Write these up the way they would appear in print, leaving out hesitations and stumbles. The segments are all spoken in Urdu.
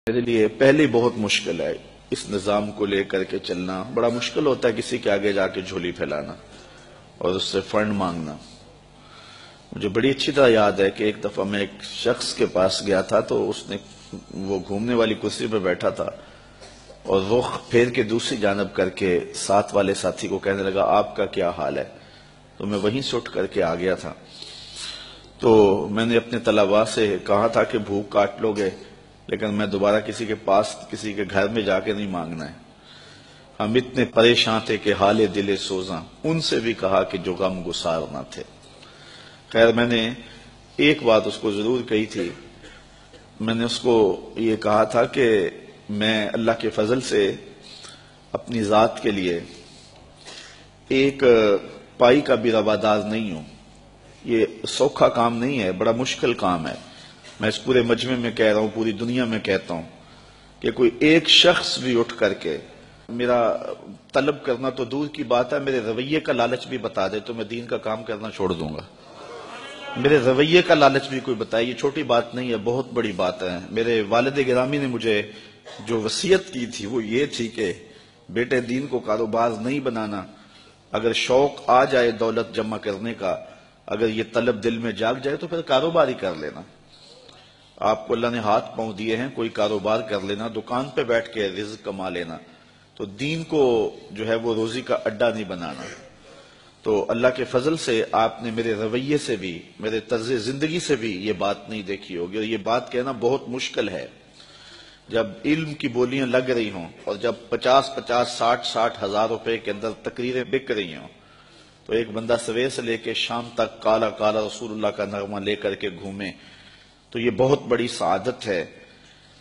میرے لیے پہلی بہت مشکل ہے اس نظام کو لے کر کے چلنا. بڑا مشکل ہوتا ہے کسی کے آگے جا کے جھولی پھیلانا اور اس سے فنڈ مانگنا. مجھے بڑی اچھی طرح یاد ہے کہ ایک دفعہ میں ایک شخص کے پاس گیا تھا تو وہ گھومنے والی کرسی پہ بیٹھا تھا اور رخ پھیر کے دوسری جانب کر کے ساتھ والے ساتھی کو کہنے لگا آپ کا کیا حال ہے. تو میں وہیں سے اٹھ کر کے آ گیا تھا. تو میں نے اپنے طلباء سے کہا تھا کہ بھوک کاٹ لو گے لیکن میں دوبارہ کسی کے پاس کسی کے گھر میں جا کے نہیں مانگنا ہے. ہم اتنے پریشان تھے کہ حال دل سوزاں ان سے بھی کہا کہ جو غم گسار نہ تھے. خیر میں نے ایک بات اس کو ضرور کہی تھی. میں نے اس کو یہ کہا تھا کہ میں اللہ کے فضل سے اپنی ذات کے لیے ایک پائی کا بھی روادار نہیں ہوں. یہ سوکھا کام نہیں ہے, بڑا مشکل کام ہے. میں اس پورے مجمع میں کہہ رہا ہوں, پوری دنیا میں کہتا ہوں کہ کوئی ایک شخص بھی اٹھ کر کے میرا طلب کرنا تو دور کی بات ہے, میرے رویے کا لالچ بھی بتا دے تو میں دین کا کام کرنا چھوڑ دوں گا. میرے رویے کا لالچ بھی کوئی بتائے, یہ چھوٹی بات نہیں ہے, بہت بڑی بات ہے. میرے والد گرامی نے مجھے جو وصیت کی تھی وہ یہ تھی کہ بیٹے دین کو کاروبار نہیں بنانا. اگر شوق آ جائے دولت جمع کرنے کا, اگر یہ طلب دل میں جاگ جائے تو پھر کاروبار ہی کر لینا. آپ کو اللہ نے ہاتھ پاؤں دیے ہیں, کوئی کاروبار کر لینا, دکان پہ بیٹھ کے رزق کما لینا. تو دین کو جو ہے وہ روزی کا اڈا نہیں بنانا. تو اللہ کے فضل سے آپ نے میرے رویے سے بھی میرے طرز زندگی سے بھی یہ بات نہیں دیکھی ہوگی. اور یہ بات کہنا بہت مشکل ہے جب علم کی بولیاں لگ رہی ہوں اور جب 50-60 ہزار روپے کے اندر تقریریں بک رہی ہوں تو ایک بندہ سویر سے لے کے شام تک کالا کالا رسول اللہ کا نغمہ لے کر کے گھومے تو یہ بہت بڑی سعادت ہے.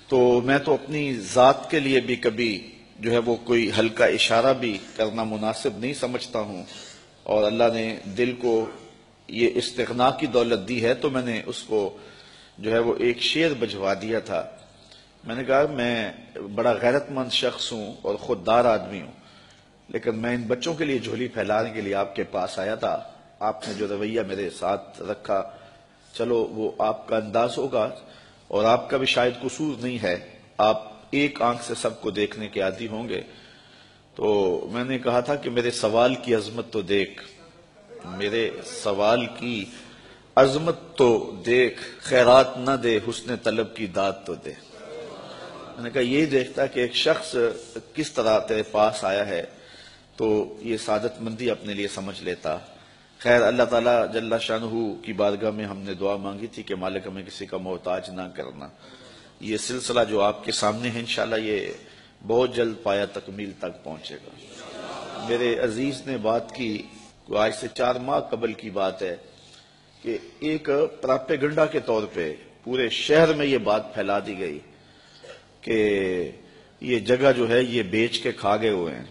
تو میں تو اپنی ذات کے لیے بھی کبھی جو ہے وہ کوئی ہلکا اشارہ بھی کرنا مناسب نہیں سمجھتا ہوں. اور اللہ نے دل کو یہ استغنا کی دولت دی ہے تو میں نے اس کو جو ہے وہ ایک شعر بجوا دیا تھا. میں نے کہا میں بڑا غیرت مند شخص ہوں اور خوددار آدمی ہوں, لیکن میں ان بچوں کے لیے جھولی پھیلانے کے لیے آپ کے پاس آیا تھا. آپ نے جو رویہ میرے ساتھ رکھا, چلو وہ آپ کا انداز ہوگا اور آپ کا بھی شاید قصور نہیں ہے, آپ ایک آنکھ سے سب کو دیکھنے کے عادی ہوں گے. تو میں نے کہا تھا کہ میرے سوال کی عظمت تو دیکھ, میرے سوال کی عظمت تو دیکھ, خیرات نہ دے حسن طلب کی داد تو دے. میں نے کہا یہی دیکھتا کہ ایک شخص کس طرح تیرے پاس آیا ہے تو یہ سعادت مندی اپنے لیے سمجھ لیتا. خیر اللہ تعالیٰ جل شانہ کی بارگاہ میں ہم نے دعا مانگی تھی کہ مالک ہمیں کسی کا محتاج نہ کرنا. یہ سلسلہ جو آپ کے سامنے ہے انشاءاللہ یہ بہت جلد پایا تکمیل تک پہنچے گا. میرے عزیز نے بات کی, آج سے 4 ماہ قبل کی بات ہے کہ ایک پراپیگنڈا کے طور پہ پورے شہر میں یہ بات پھیلا دی گئی کہ یہ جگہ جو ہے یہ بیچ کے کھا گئے ہوئے ہیں.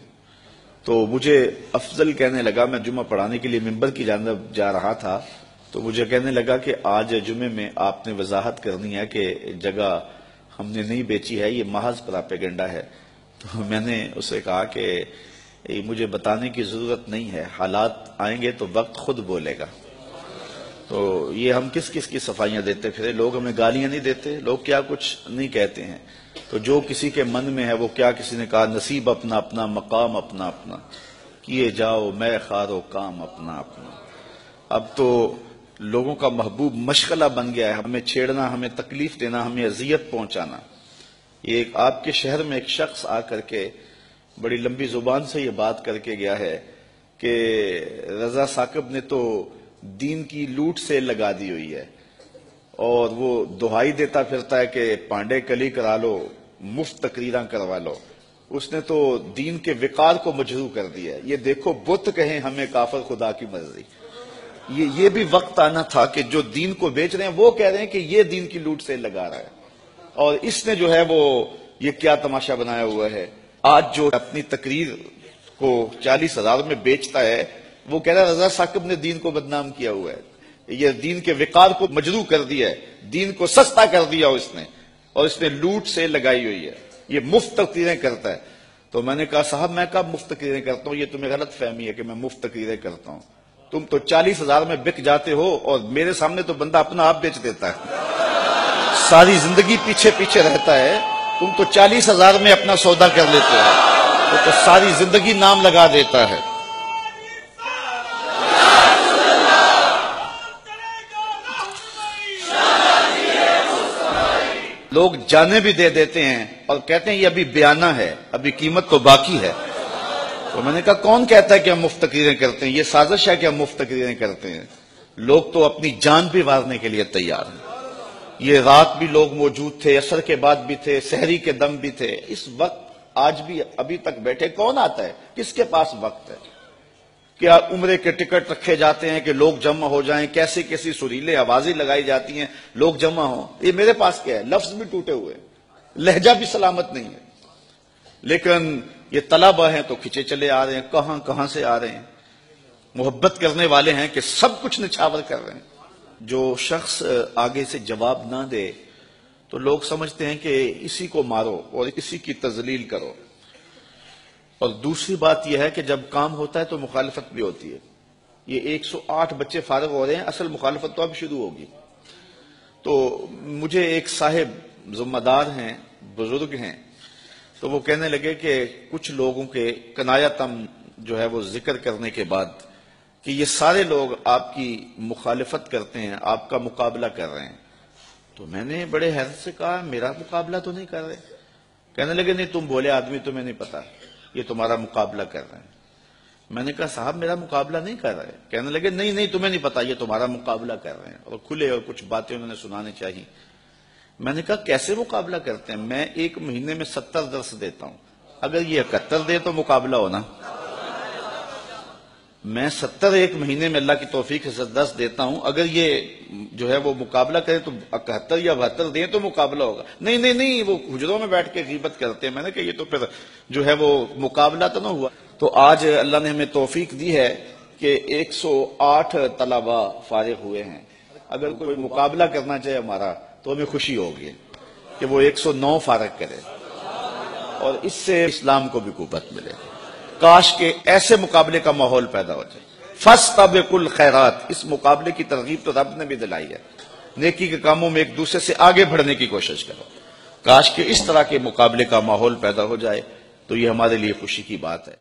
تو مجھے افضل کہنے لگا, میں جمعہ پڑھانے کے لیے ممبر کی جانب جا رہا تھا تو مجھے کہنے لگا کہ آج جمعے میں آپ نے وضاحت کرنی ہے کہ جگہ ہم نے نہیں بیچی ہے, یہ محض پراپیگنڈا ہے. تو میں نے اسے کہا کہ مجھے بتانے کی ضرورت نہیں ہے, حالات آئیں گے تو وقت خود بولے گا. تو یہ ہم کس کس کی صفائیاں دیتے پھرے, لوگ ہمیں گالیاں نہیں دیتے, لوگ کیا کچھ نہیں کہتے ہیں. تو جو کسی کے من میں ہے وہ کیا کسی نے کہا نصیب اپنا اپنا مقام اپنا اپنا, کیے جاؤ میں خارو کام اپنا اپنا. اب تو لوگوں کا محبوب مشغلہ بن گیا ہے ہمیں چھیڑنا, ہمیں تکلیف دینا, ہمیں اذیت پہنچانا. یہ آپ کے شہر میں ایک شخص آ کر کے بڑی لمبی زبان سے یہ بات کر کے گیا ہے کہ رضا ثاقب نے تو دین کی لوٹ سے لگا دی ہوئی ہے اور وہ دہائی دیتا پھرتا ہے کہ پانڈے کلی کرا لو, مفت تقریراں کروا لو. اس نے تو دین کے وقار کو مجروح کر دیا ہے. یہ دیکھو بت کہیں ہمیں کافر خدا کی مرضی. یہ بھی وقت آنا تھا کہ جو دین کو بیچ رہے ہیں وہ کہہ رہے ہیں کہ یہ دین کی لوٹ سے لگا رہا ہے. اور اس نے جو ہے وہ یہ کیا تماشا بنایا ہوا ہے. آج جو اپنی تقریر کو 40,000 میں بیچتا ہے وہ کہہ رہا ہے رضا ثاقب نے دین کو بدنام کیا ہوا ہے, یہ دین کے وقار کو مجروح کر دیا ہے, دین کو سستا کر دیا اس نے اور اس نے لوٹ سے لگائی ہوئی ہے, یہ مفت تقریریں کرتا ہے. تو میں نے کہا صاحب میں کب مفت تقریریں کرتا ہوں, یہ تمہیں غلط فہمی ہے کہ میں مفت تقریریں کرتا ہوں. تم تو 40,000 میں بک جاتے ہو اور میرے سامنے تو بندہ اپنا آپ بیچ دیتا ہے, ساری زندگی پیچھے پیچھے رہتا ہے. تم تو 40,000 میں اپنا سودا کر لیتے ہو، وہ تو ساری زندگی نام لگا دیتا ہے۔ لوگ جانے بھی دے دیتے ہیں اور کہتے ہیں یہ ابھی بیانہ ہے، ابھی قیمت تو باقی ہے۔ تو میں نے کہا کون کہتا ہے کہ ہم مفت تقریریں کرتے ہیں؟ یہ سازش ہے کہ ہم مفت تقریریں کرتے ہیں۔ لوگ تو اپنی جان بھی وارنے کے لیے تیار ہیں۔ یہ رات بھی لوگ موجود تھے، عصر کے بعد بھی تھے، سحری کے دم بھی تھے، اس وقت آج بھی ابھی تک بیٹھے۔ کون آتا ہے؟ کس کے پاس وقت ہے؟ کیا عمرے کے ٹکٹ رکھے جاتے ہیں کہ لوگ جمع ہو جائیں، کیسی کیسی سریلے آوازیں لگائی جاتی ہیں لوگ جمع ہوں؟ یہ میرے پاس کیا ہے؟ لفظ بھی ٹوٹے ہوئے، لہجہ بھی سلامت نہیں ہے، لیکن یہ طلبہ ہیں تو کھچے چلے آ رہے ہیں، کہاں کہاں سے آ رہے ہیں۔ محبت کرنے والے ہیں کہ سب کچھ نچھاور کر رہے ہیں۔ جو شخص آگے سے جواب نہ دے تو لوگ سمجھتے ہیں کہ اسی کو مارو اور اسی کی تذلیل کرو۔ اور دوسری بات یہ ہے کہ جب کام ہوتا ہے تو مخالفت بھی ہوتی ہے۔ یہ 108 بچے فارغ ہو رہے ہیں، اصل مخالفت تو اب شروع ہوگی۔ تو مجھے ایک صاحب ذمہ دار ہیں، بزرگ ہیں، تو وہ کہنے لگے کہ کچھ لوگوں کے کنایتم جو ہے وہ ذکر کرنے کے بعد کہ یہ سارے لوگ آپ کی مخالفت کرتے ہیں، آپ کا مقابلہ کر رہے ہیں۔ تو میں نے بڑے حیرت سے کہا میرا مقابلہ تو نہیں کر رہے۔ کہنے لگے نہیں تم بولے آدمی، تمہیں نہیں پتا، یہ تمہارا مقابلہ کر رہے ہیں۔ میں نے کہا صاحب میرا مقابلہ نہیں کر رہے۔ کہنے لگے نہیں تمہیں نہیں پتا، یہ تمہارا مقابلہ کر رہے ہیں، اور کھلے اور کچھ باتیں انہوں نے سنانے چاہیے۔ میں نے کہا کیسے مقابلہ کرتے ہیں؟ میں ایک مہینے میں 70 درس دیتا ہوں، اگر یہ 71 دے تو مقابلہ ہونا۔ میں 70 ایک مہینے میں اللہ کی توفیق سے 10 دیتا ہوں، اگر یہ جو ہے وہ مقابلہ کرے تو 71 یا 72 دیں تو مقابلہ ہوگا۔ نہیں وہ حجروں میں بیٹھ کے غیبت کرتے ہیں۔ میں نے کہا یہ تو پھر جو ہے وہ مقابلہ تو نہ ہوا۔ تو آج اللہ نے ہمیں توفیق دی ہے کہ 108 طلبہ فارغ ہوئے ہیں۔ اگر کوئی مقابلہ کرنا چاہے ہمارا تو ہمیں خوشی ہوگی کہ وہ 109 فارغ کرے، اور اس سے اسلام کو بھی قوت ملے۔ کاش کہ ایسے مقابلے کا ماحول پیدا ہو جائے۔ فاستبقوا الخیرات، اس مقابلے کی ترغیب تو رب نے بھی دلائی ہے۔ نیکی کے کاموں میں ایک دوسرے سے آگے بڑھنے کی کوشش کرو۔ کاش کہ اس طرح کے مقابلے کا ماحول پیدا ہو جائے تو یہ ہمارے لیے خوشی کی بات ہے۔